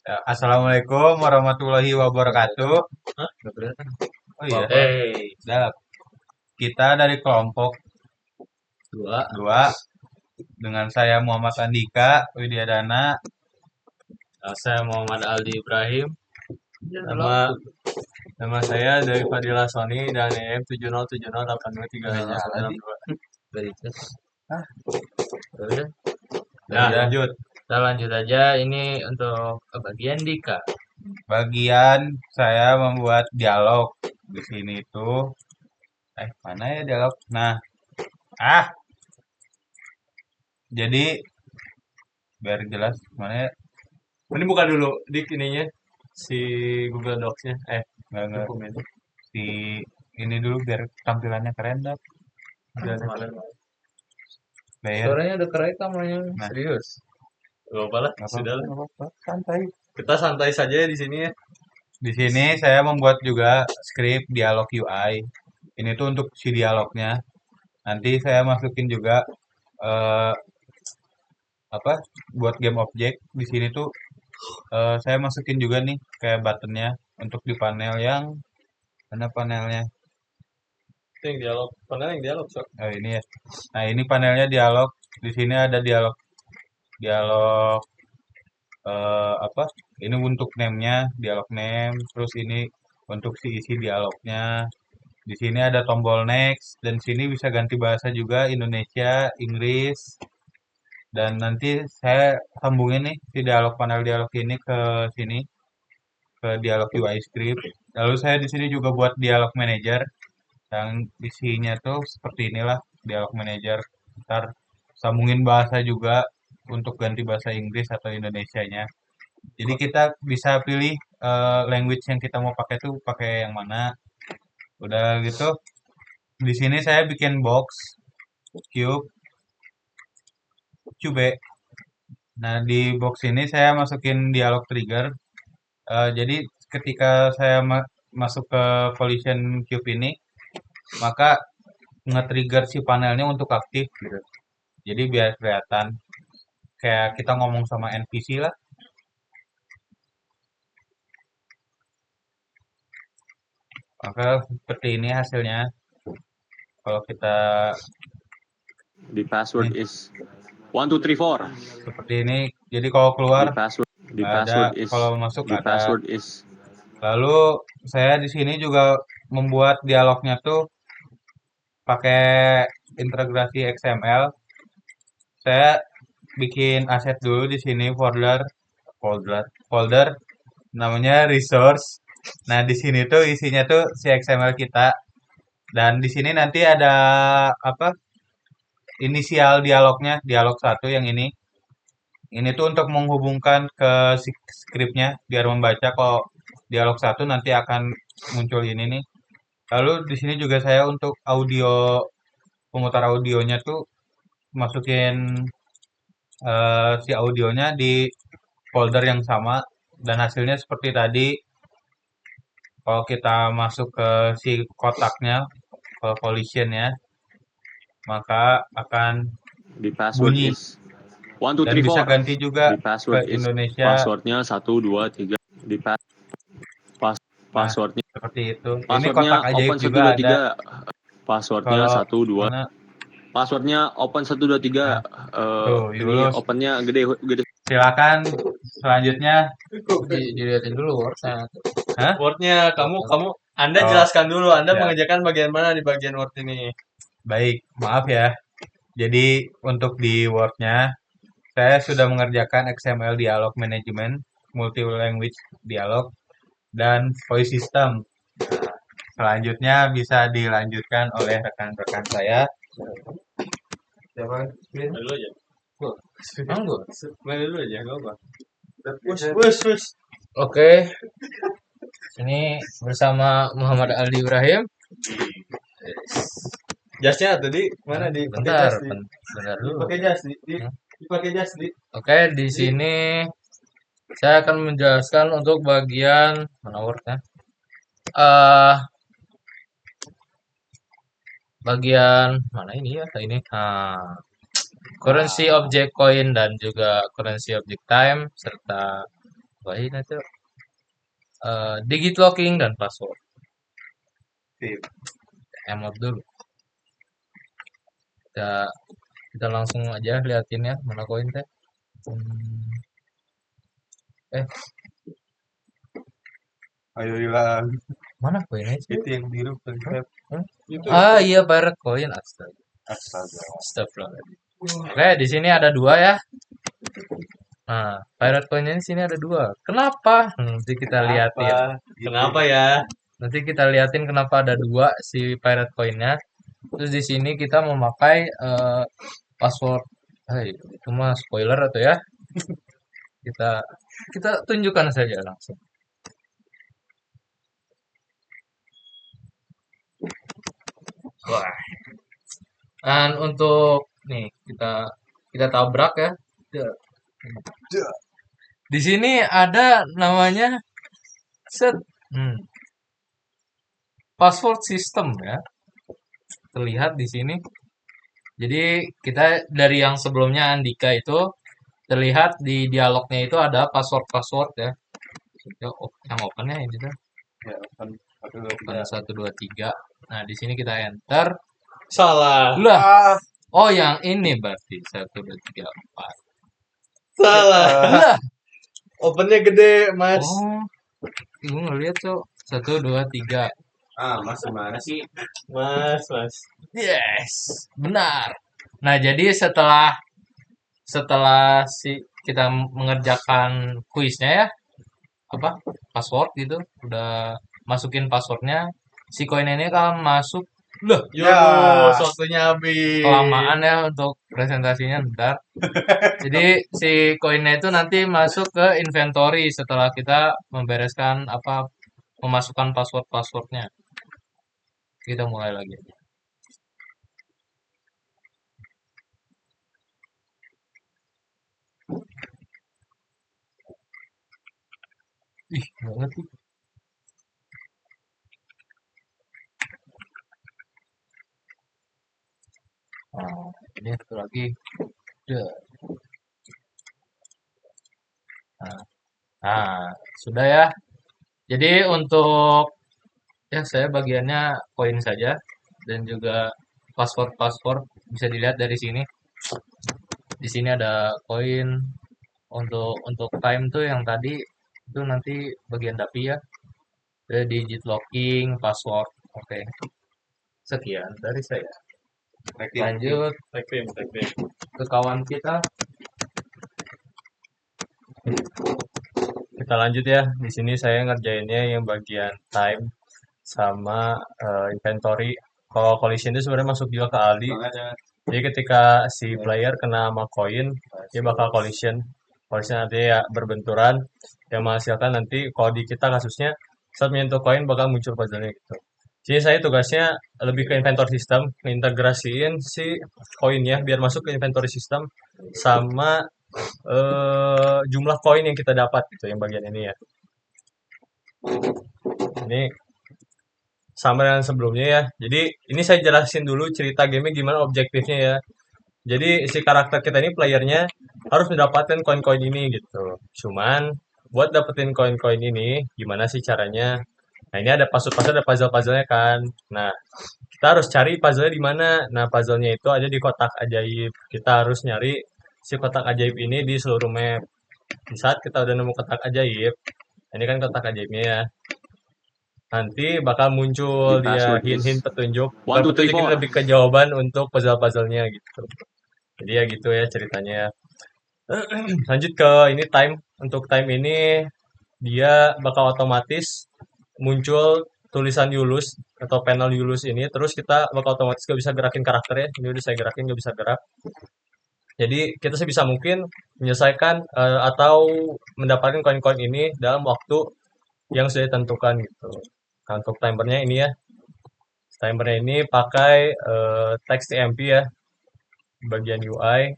Ya, Assalamualaikum warahmatullahi wabarakatuh. Hah? Nggak kelihatan. Oh iya, Hey, dah. Kita dari kelompok dua. 2 dengan saya Muhammad Andika Widyadana. Saya Muhammad Aldi Ibrahim. Nama nama saya dari Fadila Sony dan EM 707082362. Dari tes. Hah? Udah. Nah, Nah, lanjut. kita lanjut aja. Ini untuk bagian Dika. Bagian saya membuat dialog di sini tuh. Mana ya dialog? Nah, ah, jadi biar jelas mana ya? Ini buka dulu Dik ininya si Google Docs-nya. Nggak Dokumen. si ini dulu biar tampilannya keren dah. Player. Suaranya udah kerekam namanya. Nah, Serius. Gak apa lah, nggak sudah lah. apa-apa, santai. Kita santai saja ya di sini ya. Di sini saya membuat juga script dialog UI. Ini tuh untuk si dialognya. Nanti saya masukin juga eh, apa buat game objek. Di sini tuh saya masukin juga nih kayak buttonnya untuk di panel yang mana panelnya? Itu yang dialog. Padahal yang dialog, Sok. Ini ya. Nah ini panelnya dialog. Di sini ada dialog dialog apa? Ini untuk name-nya dialog name. Terus ini untuk si isi dialognya. Di sini ada tombol next dan sini bisa ganti bahasa juga Indonesia, Inggris. Dan nanti saya sambungin nih si dialog panel dialog ini ke sini ke dialog UI script. Lalu saya di sini juga buat dialog manager yang isinya tuh seperti inilah dialog manager. Ntar sambungin bahasa juga untuk ganti bahasa Inggris atau Indonesianya. Jadi kita bisa pilih language yang kita mau pakai tuh pakai yang mana. Udah gitu, di sini saya bikin box cube cube. Nah, di box ini saya masukin dialog trigger. Jadi ketika saya masuk ke collision cube ini, maka nge-trigger si panelnya untuk aktif gitu. Jadi biar kelihatan kayak kita ngomong sama NPC lah. Maka seperti ini hasilnya. Kalau kita The password nih, is 1234. seperti ini. Jadi kalau keluar The password ada, kalau masuk the ada. password is Lalu saya di sini juga membuat dialognya tuh pakai integrasi XML. Saya bikin aset dulu di sini folder namanya resource. Nah, di sini tuh isinya tuh si XML kita dan di sini nanti ada apa? Inisial dialognya, dialog satu yang ini. Ini tuh untuk menghubungkan ke si skripnya biar membaca kalau dialog satu nanti akan muncul ini nih. Lalu di sini juga saya untuk audio pemutar audionya tuh masukin si audionya di folder yang sama dan hasilnya seperti tadi. Kalau kita masuk ke si kotaknya, ke collision ya, maka akan the password bunyi is one two dan three bisa four. ganti juga The ke password is Indonesia. passwordnya 123. The Nah, passwordnya seperti itu. Ini passwordnya kotak ajaib open juga ada. 123. Passwordnya Kalau 12. mana Passwordnya open 123. nah, tuh Ini Yulus. opennya gede gede. Silakan selanjutnya. Dilihatin dulu Word-nya. Hah? Word-nya kamu Anda Oh, jelaskan dulu. Anda ya. mengerjakan bagian mana di bagian Word ini? Baik, maaf ya. Jadi untuk di Word-nya saya sudah mengerjakan XML dialog management, multi language dialog, dan voice system. Selanjutnya bisa dilanjutkan oleh rekan-rekan saya. Siapa? Main dulu aja. Emang gua? Main dulu aja, nggak apa. Wus. Oke, ini bersama Muhammad Aldi Ibrahim. Jasnya tadi mana di Bentar, jas bentar dulu. dipakai jas dipakai jas di. Oke, di sini saya akan menjelaskan untuk bagian mana Word-nya. Bagian mana ini ya? Ini. Currency object coin dan juga currency object time serta Baik nanti digit locking dan password. Sip. Emot dulu. Kita langsung aja liatin ya mana koin teh. Eh, Ayo hilang. mana koinnya sih? Itu yang biru konsep. Ah iya, pirate coin. Astaga. Astaga. Astagfirullahaladzim. Oke, di sini ada 2 ya. Nah, pirate coinnya di sini ada 2. Kenapa? Nanti kita liatin. Kenapa ya? Nanti kita liatin kenapa ada 2 si pirate coinnya. Terus di sini kita memakai password. Itu mah spoiler atau ya? Kita tunjukkan saja langsung. Wah. Dan untuk nih kita tabrak ya. Di sini ada namanya set password system ya. Terlihat di sini. Jadi kita dari yang sebelumnya Andika itu terlihat di dialognya itu ada password ya. Yang opennya ini tuh. Ya, Open 1 2 3. Nah, di sini kita enter. Salah. Lah. Oh, yang ini berarti 1 2 3 4. Salah. Lah. Opennya gede, Mas. Oh. Ibu ngeliat tuh 1 2 3. Mas gimana sih? Mas. Yes, benar. Nah, jadi setelah kita mengerjakan kuisnya ya, password gitu, udah masukin passwordnya, si koin ini akan masuk. Loh, Waktunya habis. kelamaan ya untuk presentasinya ntar. Jadi si koinnya itu nanti masuk ke inventory setelah kita membereskan memasukkan passwordnya. Kita mulai lagi. Ih, nggak ngerti. Nah, ini satu lagi. Nah, sudah ya. Jadi untuk saya bagiannya koin saja dan juga password bisa dilihat dari sini. Di sini ada koin untuk time tuh yang tadi itu nanti bagian dapur ya. Digit locking, password. Oke. Sekian dari saya. Lanjut ke kawan kita. Kita lanjut ya. Di sini saya ngerjainnya yang bagian time sama inventory. Kalau collision itu sebenarnya masuk juga ke Aldi. Jadi ketika si player kena sama koin, dia bakal collision. Collision artinya ya berbenturan yang menghasilkan nanti kalau di kita kasusnya saat menyentuh koin bakal muncul puzzle-nya gitu. Jadi saya tugasnya lebih ke inventory system, ngintegrasiin si koinnya biar masuk ke inventory system sama jumlah koin yang kita dapat gitu yang bagian ini ya. Ini sama dengan sebelumnya ya. Jadi ini saya jelasin dulu cerita gamenya gimana objektifnya ya. Jadi si karakter kita ini playernya harus mendapatkan koin-koin ini gitu. Cuman buat dapetin koin-koin ini gimana sih caranya? Nah ini ada password-password, ada puzzle-puzzlenya kan. Nah kita harus cari puzzle-nya di mana. Nah puzzle-nya itu ada di kotak ajaib. Kita harus nyari si kotak ajaib ini di seluruh map. Di saat kita udah nemu kotak ajaib, ini kan kotak ajaibnya ya. Nanti bakal muncul dia hint-hint petunjuk. Bukan petunjuk, ini lebih ke jawaban untuk puzzle-puzzlenya gitu. Jadi ya gitu ya ceritanya. Lanjut ke ini time. Untuk time ini dia bakal otomatis muncul tulisan Yulus atau panel Yulus ini. Terus kita bakal otomatis gak bisa gerakin karakternya. Ini udah saya gerakin gak bisa gerak. Jadi kita sebisa mungkin menyelesaikan atau mendapatkan koin-koin ini dalam waktu yang sudah ditentukan gitu. Nah, untuk timernya ini ya. Timernya ini pakai text TMP ya. Bagian UI.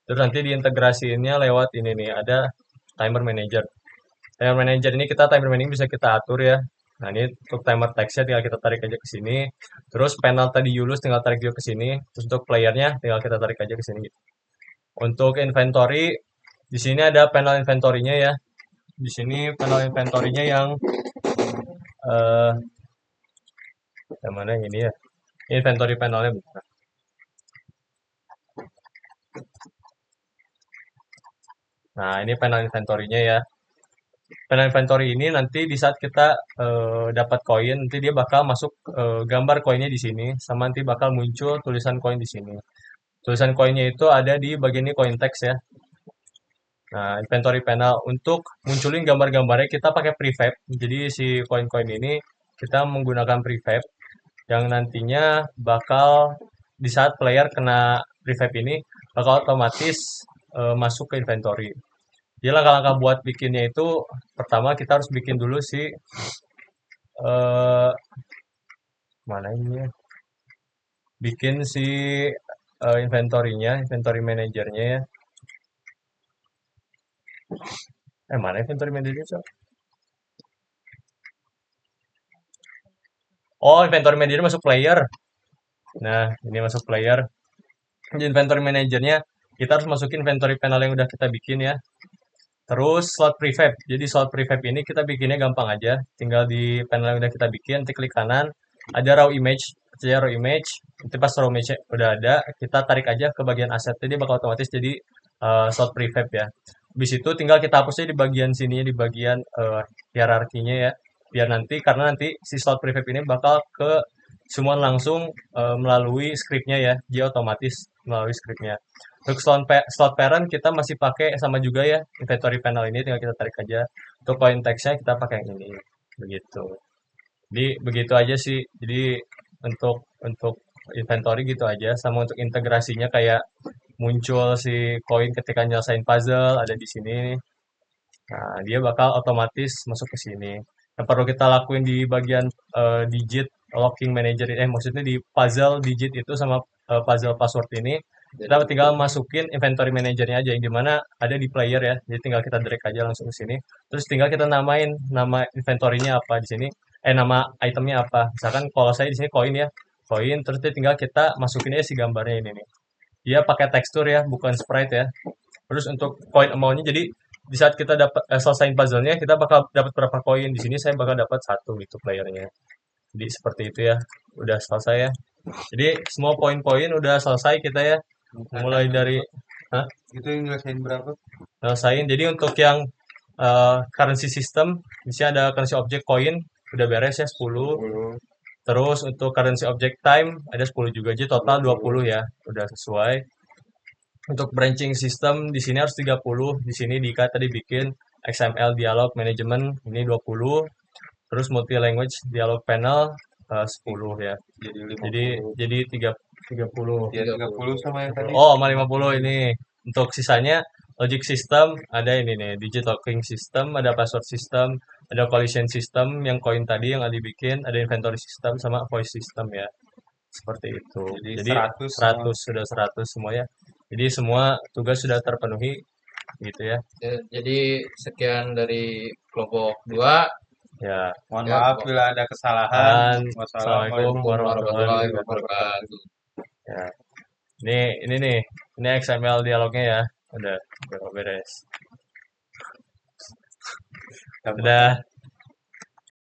Terus nanti diintegrasiinnya lewat ini nih, ada timer manager. Timer manager ini timer managing bisa kita atur ya. Nah, ini untuk timer text-nya tinggal kita tarik aja ke sini. Terus panel tadi Yulus tinggal tarik juga ke sini. Terus untuk playernya tinggal kita tarik aja ke sini gitu. Untuk inventory di sini ada panel inventory-nya ya. di sini panel inventory-nya eh yang mana yang ini ya? Inventory panelnya bentar. Nah, ini panel inventory-nya ya. Panel inventory ini nanti di saat kita dapat koin, nanti dia bakal masuk gambar koinnya di sini, sama nanti bakal muncul tulisan koin di sini. Tulisan koinnya itu ada di bagian ini koin text ya. Nah, inventory panel untuk munculin gambar-gambarnya kita pakai prefab. Jadi si koin-koin ini kita menggunakan prefab yang nantinya bakal di saat player kena prefab ini bakal otomatis masuk ke inventory. Jadi langkah-langkah buat bikinnya itu pertama kita harus bikin dulu si eh mana ini ya? Bikin si inventory-nya, inventory manajernya ya. Mana inventory manajernya? So? Oh, inventory manager masuk player. Nah, ini masuk player. Di inventory manajernya kita harus masukin inventory panel yang udah kita bikin ya. Terus slot prefab. Jadi slot prefab ini kita bikinnya gampang aja. Tinggal di panel yang udah kita bikin, nanti klik kanan, ada raw image. Saya raw image. Nanti pas raw image udah ada, kita tarik aja ke bagian aset. Jadi bakal otomatis jadi slot prefab ya. Habis itu tinggal kita hapusnya di bagian sini, di bagian hierarkinya ya. Biar nanti, karena nanti si slot prefab ini bakal ke semua langsung melalui scriptnya ya. Dia otomatis melalui scriptnya. Untuk slot parent kita masih pakai sama juga ya, inventory panel ini tinggal kita tarik aja. Untuk point text-nya kita pakai yang ini, begitu. Jadi begitu aja sih. Jadi untuk inventory gitu aja, sama untuk integrasinya kayak muncul si koin ketika nyelesain puzzle ada di sini. Nah, dia bakal otomatis masuk ke sini. Yang perlu kita lakuin di bagian digit locking manager maksudnya di puzzle digit itu sama puzzle password ini kita tinggal masukin inventory manajernya aja yang dimana ada di player ya. Jadi tinggal kita drag aja langsung ke sini. Terus tinggal kita namain nama inventory-nya apa di sini. Nama itemnya apa. Misalkan kalau saya di sini koin ya. Koin terus tinggal kita masukin aja si gambarnya ini nih. Dia pakai tekstur ya, bukan sprite ya. Terus untuk koin amount-nya jadi di saat kita dapat selesaiin puzzle-nya kita bakal dapat berapa koin. Di sini saya bakal dapat 1 gitu playernya. Jadi seperti itu ya. Udah selesai ya. Jadi semua poin-poin udah selesai kita ya. Mulai dari Itu yang ngerasain berapa? selesaiin. Jadi untuk yang currency system, di sini ada currency object coin udah beres ya 10. Terus untuk currency object time ada 10 juga aja total 20 ya. Udah sesuai. Untuk branching system di sini harus 30. Di sini Dika tadi bikin XML dialog management ini 20. Terus multi language dialog panel 10 ya. Jadi 30. Ya 30 sama yang tadi. Oh, sama 50 ini. Untuk sisanya logic system ada ini nih, digital locking system, ada password system, ada collision system yang koin tadi yang Adi bikin, ada inventory system sama voice system ya. Seperti itu. Jadi 100 sudah 100 semua ya. Jadi semua tugas sudah terpenuhi gitu ya. Jadi sekian dari kelompok 2. Ya. Mohon Ya, maaf bila ada kesalahan. Assalamualaikum warahmatullahi wabarakatuh. Ya. Ini nih, ini XML dialognya ya. Udah beres. Udah.